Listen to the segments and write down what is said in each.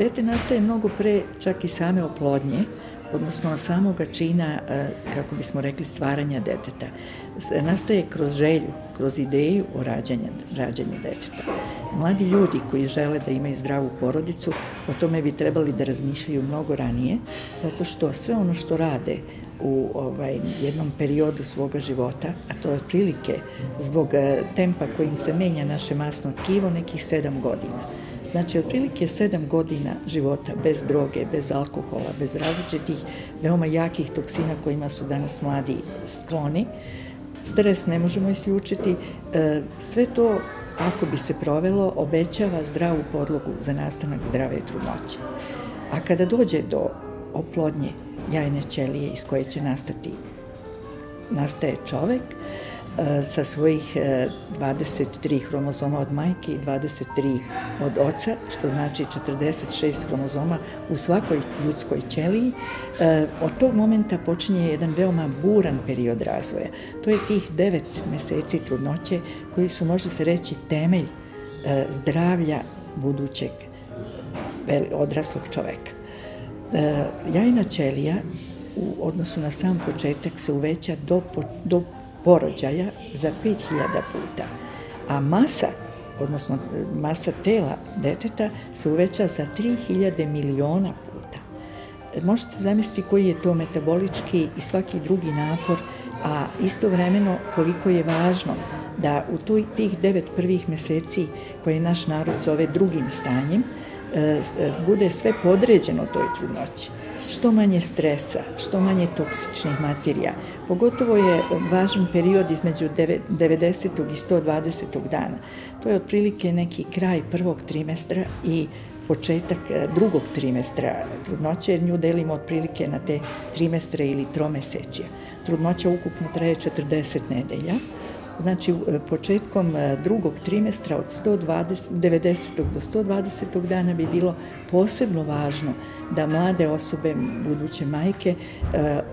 dete nastaje mnogo pre čak i same oplodnje, odnosno samoga čina, kako bismo rekli, stvaranja deteta. Nastaje kroz želju, kroz ideju o rađanju deteta. Mladi ljudi koji žele da imaju zdravu porodicu, o tome bi trebali da razmišljaju mnogo ranije, zato što sve ono što rade u jednom periodu svoga života, a to je otprilike zbog tempa kojim se menja naše masno tkivo, nekih 7 godina. Znači, otprilike 7 godina života bez droge, bez alkohola, bez različitih veoma jakih toksina kojima su danas mladi skloni. Stres ne možemo isključiti. Sve to, ako bi se provelo, obećava zdravu podlogu za nastanak zdrave trudnoće. A kada dođe do oplodnje jajne ćelije iz koje će nastaje čovek, sa svojih 23 hromozoma od majke i 23 od oca, što znači 46 hromozoma u svakoj ljudskoj ćeliji. Od tog momenta počinje jedan veoma buran period razvoja. To je tih 9 meseci trudnoće koji su, može se reći, temelj zdravlja budućeg odraslog čoveka. Jajna ćelija u odnosu na sam početak se uveća do porođaja za 5000 puta, a masa, odnosno masa tela deteta se uveća za 3000 miliona puta. Možete zamisliti koji je to metabolički i svaki drugi napor, a istovremeno koliko je važno da u tih 9 prvih meseci, koje naš narod zove drugim stanjem, bude sve podređeno toj trudnoći. Što manje stresa, što manje toksičnih materija. Pogotovo je važan period između 90. i 120. dana. To je otprilike neki kraj prvog trimestra i početak drugog trimestra trudnoće, jer nju delimo otprilike na te trimestre ili tromesečja. Trudnoća ukupno traje 40 nedelja. Znači, početkom drugog trimestra od 90. do 120. dana bi bilo posebno važno da mlade osobe, buduće majke,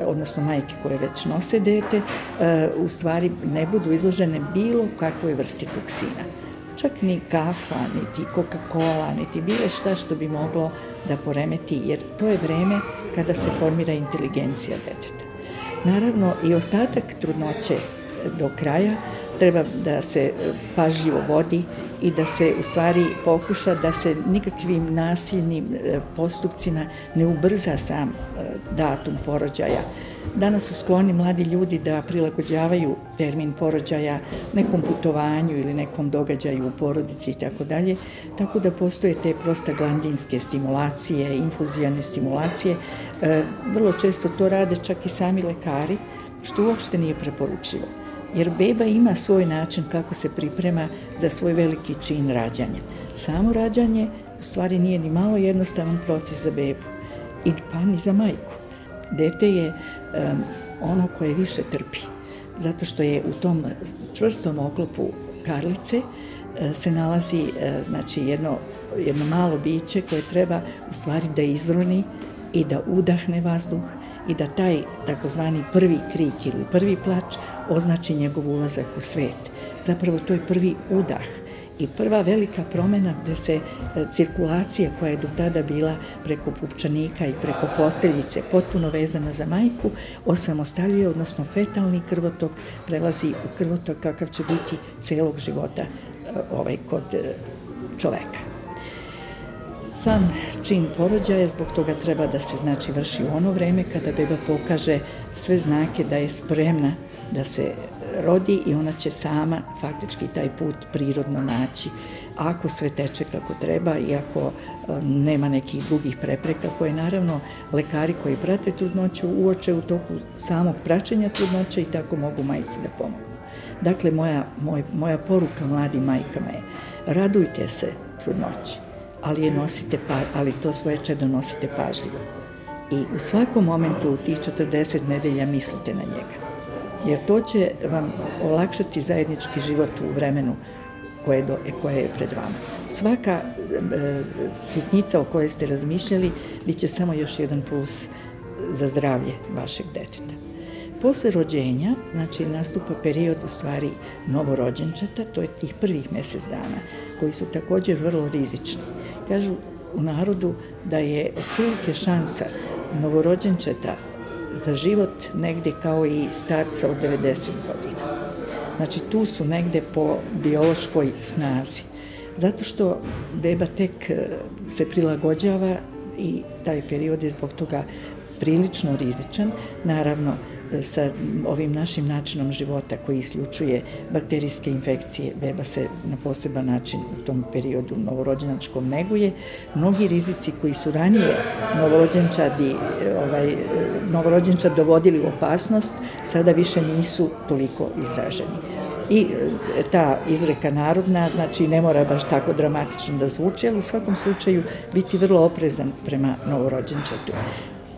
odnosno majke koje već nose dete, u stvari ne budu izložene bilo kakvoj vrsti toksina. Čak ni kafa, niti Coca-Cola, niti bilo šta što bi moglo da poremeti, jer to je vreme kada se formira inteligencija deteta. Naravno, i ostatak trudnoće do kraja treba da se pažljivo vodi i da se u stvari pokuša da se nikakvim nasilnim postupcima ne ubrza sam datum porođaja. Danas su skloni mladi ljudi da prilagođavaju termin porođaja nekom putovanju ili nekom događaju u porodici i tako dalje, tako da postoje te prostaglandinske stimulacije, infuzijane stimulacije. Vrlo često to rade čak i sami lekari, što uopšte nije preporučljivo. Jer beba ima svoj način kako se priprema za svoj veliki čin rađanja. Samo rađanje u stvari nije ni malo jednostavan proces za bebu, pa ni za majku. Dete je ono koje više trpi, zato što je u tom čvrstom oklopu karlice se nalazi znači jedno malo biće koje treba u stvari da izroni i da udahne vazduh i da taj takozvani prvi krik ili prvi plač označi njegov ulazak u svet. Zapravo to je prvi udah i prva velika promena gde se cirkulacija koja je do tada bila preko pupčanika i preko posteljice potpuno vezana za majku osamostaljuje, odnosno fetalni krvotok prelazi u krvotok kakav će biti celog života kod čoveka. Sam čin porođaja zbog toga treba da se vrši u ono vreme kada beba pokaže sve znake da je spremna da se rodi i ona će sama faktički taj put prirodno naći. Ako sve teče kako treba i ako nema nekih drugih prepreka koje naravno lekari koji prate trudnoću uoče u toku samog praćenja trudnoće i tako mogu majci da pomogu. Dakle, moja poruka mladim majkama je radujte se trudnoći, ali to svoje čedo nosite pažljivo. I u svakom momentu u tih 40 nedelja mislite na njega. Jer to će vam olakšati zajednički život u vremenu koje je pred vama. Svaka sitnica o kojoj ste razmišljali bit će samo još jedan plus za zdravlje vašeg deteta. Posle rođenja, znači nastupa period u stvari novorođenčeta, to je tih prvih mesec dana, koji su također vrlo rizični. Kažu, u narodu da je otprilike šansa novorođenčeta za život negde kao i starca od 90 godina. Znači tu su negde po biološkoj snazi. Zato što beba tek se prilagođava i taj period je zbog toga prilično rizičan. Naravno, sa ovim našim načinom života koji isključuje bakterijske infekcije, beba se na poseban način u tom periodu novorođenačkom neguje. Mnogi rizici koji su ranije novorođenčad dovodili u opasnost, sada više nisu toliko izraženi. I ta izreka narodna, znači ne mora baš tako dramatično da zvuči, ali u svakom slučaju biti vrlo oprezan prema novorođenčetu.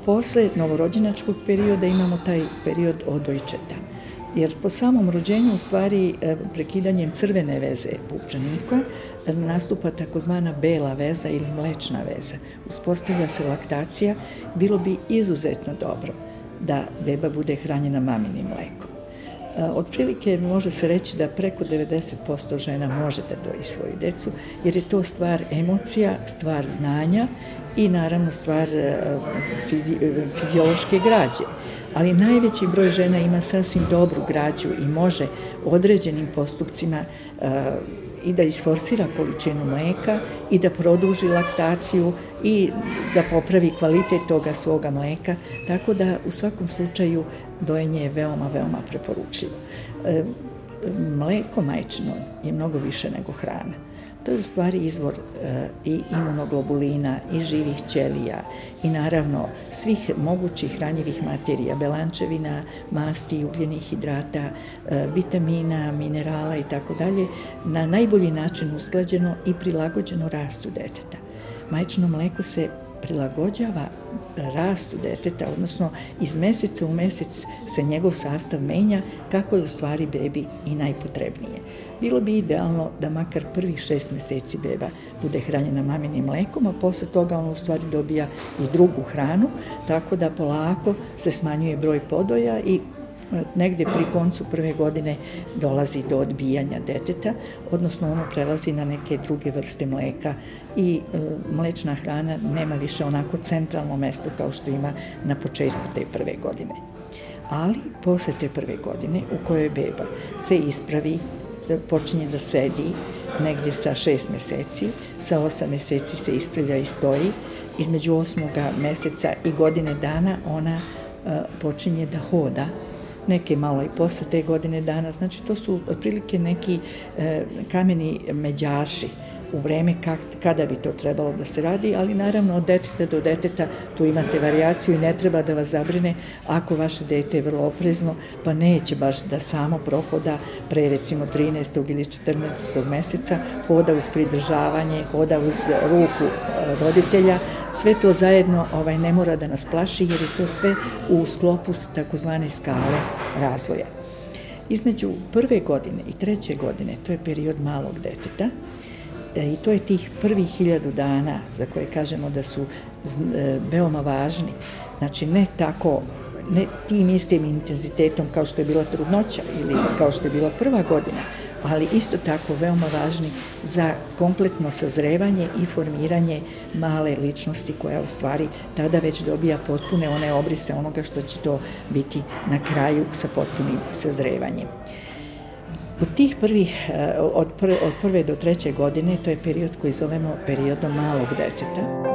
Posle novorođenačkog perioda imamo taj period odojčeta, jer po samom rođenju, u stvari prekidanjem crvene veze pupčanika, nastupa takozvana bela veza ili mlečna veza. Uspostavlja se laktacija, bilo bi izuzetno dobro da beba bude hranjena maminim mlekom. Otprilike može se reći da preko 90% žena može da doji svoju decu, jer je to stvar emocija, stvar znanja i naravno stvar fiziološke građe. Ali najveći broj žena ima sasvim dobru građu i može određenim postupcima i da isforsira količinu mleka i da produži laktaciju i da popravi kvalitet toga svoga mleka, tako da u svakom slučaju dojenje je veoma, veoma preporučljivo. Mleko majčino je mnogo više nego hrana. To je u stvari izvor i imunoglobulina, i živih ćelija, i naravno svih mogućih hranjivih materija, belančevina, masti, ugljenih hidrata, vitamina, minerala i tako dalje, na najbolji način usklađeno i prilagođeno rastu deteta. Majčino mleko se prilagođava rastu deteta, odnosno iz meseca u mesec se njegov sastav menja kako je u stvari bebi i najpotrebnije. Bilo bi idealno da makar prvih 6 meseci beba bude hranjena maminim mlekom, a posle toga on u stvari dobija i drugu hranu, tako da polako se smanjuje broj podoja i negde pri koncu prve godine dolazi do odbijanja deteta, odnosno ono prelazi na neke druge vrste mleka i mlečna hrana nema više onako centralno mesto kao što ima na početku te prve godine. Ali posle te prve godine u kojoj beba se ispravi, počinje da sedi negde sa 6 meseci, sa 8 meseci se ispravlja i stoji, između 8. meseca i godine dana ona počinje da hoda, neke malo i posle te godine dana, znači to su otprilike neki kameni međaši u vreme kada bi to trebalo da se radi, ali naravno od deteta do deteta tu imate varijaciju i ne treba da vas zabrine ako vaše dete je vrlo oprezno, pa neće baš da samo prohoda pre recimo 13. ili 14. meseca, hoda uz pridržavanje, hoda uz ruku roditelja, sve to zajedno ne mora da nas plaši jer je to sve u sklopu takozvane skale razvoja. Između prve godine i treće godine, to je period malog deteta, i to je tih prvih 1000 dana za koje kažemo da su veoma važni, znači ne tako, ne tim istim intenzitetom kao što je bila trudnoća ili kao što je bila prva godina, ali isto tako veoma važni za kompletno sazrevanje i formiranje male ličnosti koja u stvari tada već dobija potpune one obrise onoga što će to biti na kraju sa potpunim sazrevanjem. U tih od prve do treće godine, to je period koji zovemo periodom malog deteta.